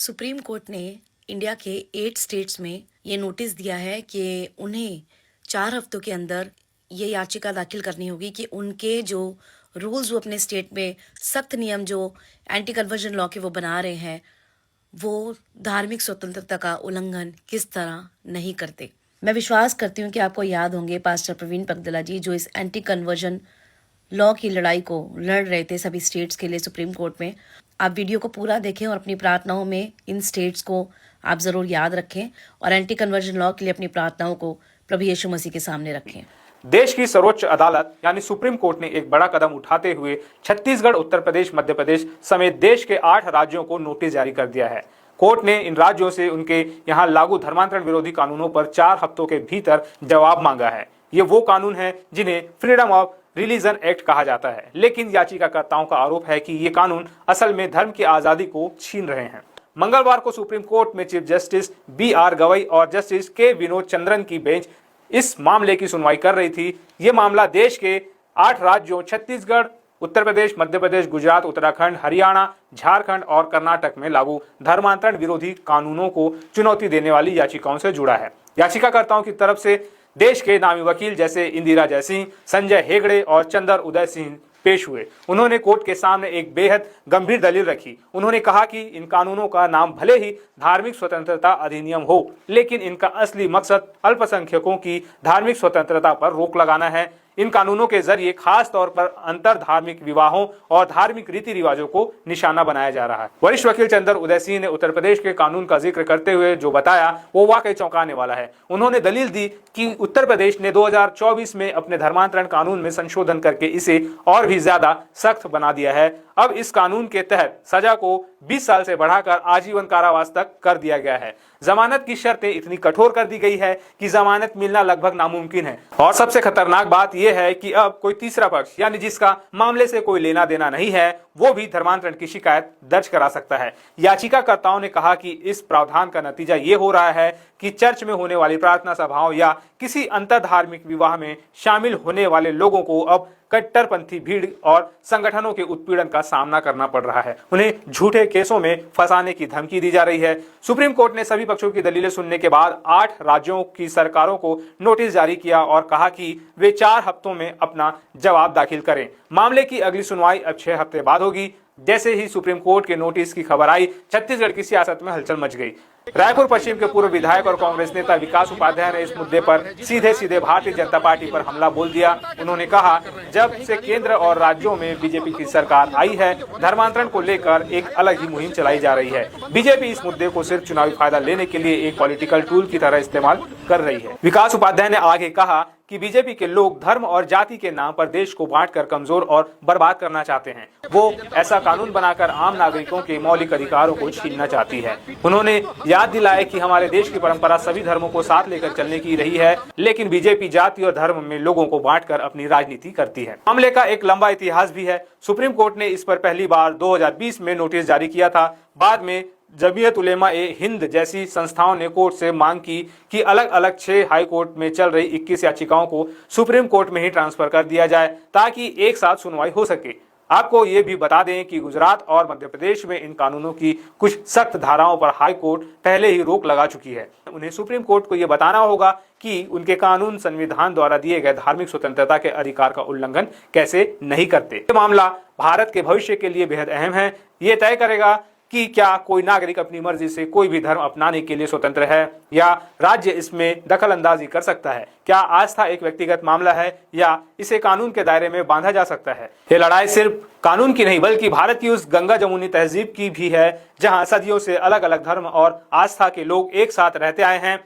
Supreme court ने India के 8 states में ये नोटिस दिया है कि उन्हें 4 हफ्तों के अंदर ये याचिका दाखिल करनी होगी कि उनके जो रूल्स वो अपने स्टेट में सख्त नियम जो एंटी कन्वर्जन लॉ के वो बना रहे हैं वो धार्मिक स्वतंत्रता का उल्लंघन किस तरह नहीं करते। मैं विश्वास करती हूँ कि आपको याद होंगे पास्टर प्रवीण पगदला जी जो इस एंटी कन्वर्जन लॉ की लड़ाई को लड़ रहे थे सभी स्टेट्स के लिए सुप्रीम कोर्ट में। आप वीडियो को पूरा देखें और अपनी प्रार्थनाओं में इन स्टेट्स को आप जरूर याद रखें और एंटी कन्वर्जन लॉ के लिए अपनी प्रार्थनाओं को प्रभु यीशु मसीह के सामने रखें। देश की सर्वोच्च अदालत यानी सुप्रीम कोर्ट ने एक बड़ा कदम उठाते हुए छत्तीसगढ़, उत्तर प्रदेश, मध्य प्रदेश समेत देश के 8 राज्यों को नोटिस जारी कर दिया है। कोर्ट ने इन राज्यों से उनके यहाँ लागू धर्मांतरण विरोधी कानूनों पर 4 हफ्तों के भीतर जवाब मांगा है। ये वो कानून है जिन्हें फ्रीडम ऑफ रिलीजन एक्ट कहा जाता है, लेकिन याचिकाकर्ताओं का आरोप है कि ये कानून असल में धर्म की आजादी को छीन रहे हैं। मंगलवार को सुप्रीम कोर्ट में चीफ जस्टिस बी.आर. गवई और जस्टिस के. विनोद चंद्रन की बेंच इस मामले की सुनवाई कर रही थी। ये मामला देश के 8 राज्यों छत्तीसगढ़, उत्तर प्रदेश, मध्य प्रदेश, गुजरात, उत्तराखंड, हरियाणा, झारखंड और कर्नाटक में लागू धर्मांतरण विरोधी कानूनों को चुनौती देने वाली याचिकाओं से जुड़ा है। याचिकाकर्ताओं की तरफ से देश के नामी वकील जैसे इंदिरा जयसिंह, संजय हेगड़े और चंदर उदय सिंह पेश हुए। उन्होंने कोर्ट के सामने एक बेहद गंभीर दलील रखी। उन्होंने कहा कि इन कानूनों का नाम भले ही धार्मिक स्वतंत्रता अधिनियम हो, लेकिन इनका असली मकसद अल्पसंख्यकों की धार्मिक स्वतंत्रता पर रोक लगाना है। इन कानूनों के जरिए खास तौर पर अंतर धार्मिक विवाहों और धार्मिक रीति रिवाजों को निशाना बनाया जा रहा है। वरिष्ठ वकील चंदर उदय सिंह ने उत्तर प्रदेश के कानून का जिक्र करते हुए जो बताया वो वाकई चौंकाने वाला है। उन्होंने दलील दी कि उत्तर प्रदेश ने 2024 में अपने धर्मांतरण कानून में संशोधन करके इसे और भी ज्यादा सख्त बना दिया है। अब इस कानून के तहत सजा को 20 साल से बढ़ाकर आजीवन कारावास तक कर दिया गया है। जमानत की शर्तें इतनी कठोर कर दी गई है कि जमानत मिलना लगभग नामुमकिन है। और सबसे खतरनाक बात यह है कि अब कोई तीसरा पक्ष यानी जिसका मामले से कोई लेना देना नहीं है वो भी धर्मांतरण की शिकायत दर्ज करा सकता है। याचिकाकर्ताओं ने कहा कि इस प्रावधान का नतीजा ये हो रहा है कि चर्च में होने वाली प्रार्थना सभाओं या किसी अंतर धार्मिक विवाह में शामिल होने वाले लोगों को अब कट्टरपंथी भीड़ और संगठनों के उत्पीड़न का सामना करना पड़ रहा है। उन्हें झूठे केसों में फंसाने की धमकी दी जा रही है। सुप्रीम कोर्ट ने सभी पक्षों की दलीलें सुनने के बाद 8 राज्यों की सरकारों को नोटिस जारी किया और कहा कि वे 4 हफ्तों में अपना जवाब दाखिल करें। मामले की अगली सुनवाई अब 6 हफ्ते बाद होगी। जैसे ही सुप्रीम कोर्ट के नोटिस की खबर आई, छत्तीसगढ़ की सियासत में हलचल मच गई। रायपुर पश्चिम के पूर्व विधायक और कांग्रेस नेता विकास उपाध्याय ने इस मुद्दे पर सीधे भारतीय जनता पार्टी पर हमला बोल दिया। उन्होंने कहा, जब से केंद्र और राज्यों में बीजेपी की सरकार आई है, धर्मांतरण को लेकर एक अलग ही मुहिम चलाई जा रही है। बीजेपी इस मुद्दे को सिर्फ चुनावी फायदा लेने के लिए एक पॉलिटिकल टूल की तरह इस्तेमाल कर रही है। विकास उपाध्याय ने आगे कहा कि बीजेपी के लोग धर्म और जाति के नाम पर देश को बांटकर कमजोर और बर्बाद करना चाहते हैं। वो ऐसा कानून बनाकर आम नागरिकों के मौलिक अधिकारों को छीनना चाहती है। उन्होंने याद दिलाया कि हमारे देश की परंपरा सभी धर्मों को साथ लेकर चलने की रही है, लेकिन बीजेपी जाति और धर्म में लोगों को बांटकर अपनी राजनीति करती है। मामले का एक लंबा इतिहास भी है। सुप्रीम कोर्ट ने इस पर पहली बार 2020 में नोटिस जारी किया था। बाद में जमीयत उलेमा-ए-हिंद जैसी संस्थाओं ने कोर्ट से मांग की कि अलग अलग 6 हाई कोर्ट में चल रही 21 याचिकाओं को सुप्रीम कोर्ट में ही ट्रांसफर कर दिया जाए ताकि एक साथ सुनवाई हो सके। आपको ये भी बता दें कि गुजरात और मध्य प्रदेश में इन कानूनों की कुछ सख्त धाराओं पर हाई कोर्ट पहले ही रोक लगा चुकी है। उन्हें सुप्रीम कोर्ट को ये बताना होगा कि उनके कानून संविधान द्वारा दिए गए धार्मिक स्वतंत्रता के अधिकार का उल्लंघन कैसे नहीं करते। ये मामला भारत के भविष्य के लिए बेहद अहम है। ये तय करेगा कि क्या कोई नागरिक अपनी मर्जी से कोई भी धर्म अपनाने के लिए स्वतंत्र है या राज्य इसमें दखल अंदाजी कर सकता है। क्या आस्था एक व्यक्तिगत मामला है या इसे कानून के दायरे में बांधा जा सकता है। ये लड़ाई सिर्फ कानून की नहीं बल्कि भारत की उस गंगा जमुनी तहजीब की भी है जहां सदियों से अलग अलग धर्म और आस्था के लोग एक साथ रहते आए हैं।